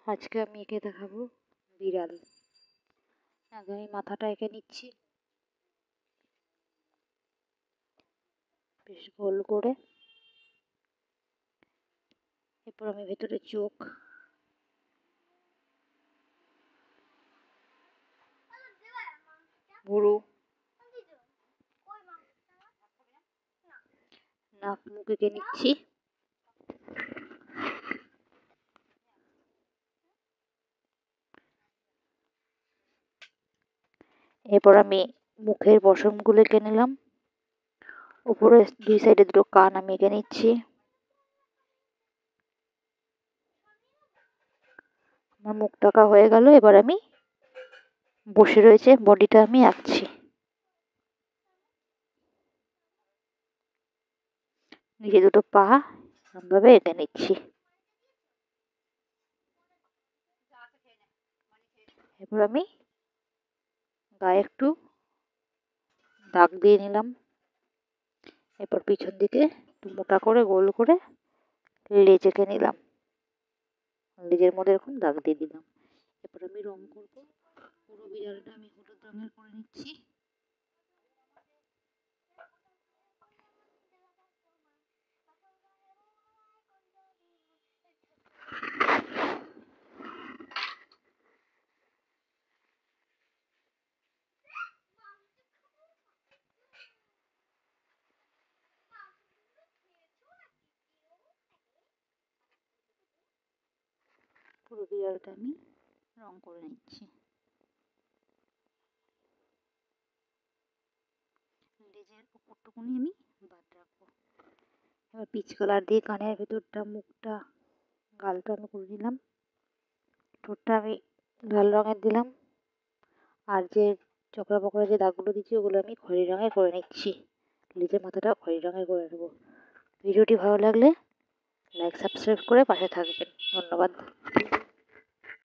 আজকে আমি এঁকে দেখাবো বিড়াল। আগে আমি মাথাটা এঁকে নিচ্ছি বেশ গোল করে। এরপর আমি ভেতরে চোখ, ভুরু, নাক মুখ এঁকে নিচ্ছি। এরপর আমি মুখের পশমগুলো এঁকে নিলাম। উপরে দুই সাইডে দুটো কান আমি এঁকে নিচ্ছি। আমার মুখটা আঁকা হয়ে গেল। এবার আমি বসে রয়েছে বডিটা আমি আঁকছি। নিচে দুটো পা এরকমভাবে এঁকে নিচ্ছি। এরপর আমি গায়ে একটু দাগ দিয়ে নিলাম। এরপর পিছন দিকে একটু মোটা করে গোল করে লেজ এঁকে নিলাম। লেজের মধ্যে এরকম দাগ দিয়ে দিলাম। এরপর আমি রং করব। পুরো বিড়ালটা আমি হলুদ রঙের করে নিচ্ছি। পুরো বিড়ালটা আমি রং করে নিচ্ছি। লেজের উপরটুকুনি আমি বাদ রাখবো। এবার পিচ কালার দিয়ে কানের ভেতরটা, মুখটা, গালটা আমি করে নিলাম। ঠোঁটটা আমি লাল রঙের দিলাম। আর যে চকরা পকড়া যে দাগগুলো দিচ্ছি ওগুলো আমি খয়েরি রঙের করে নিচ্ছি। লেজের মাথাটাও খয়েরি রঙের করে নেবো। ভিডিওটি ভালো লাগলে লাইক সাবস্ক্রাইব করে পাশে থাকবেন। ধন্যবাদ।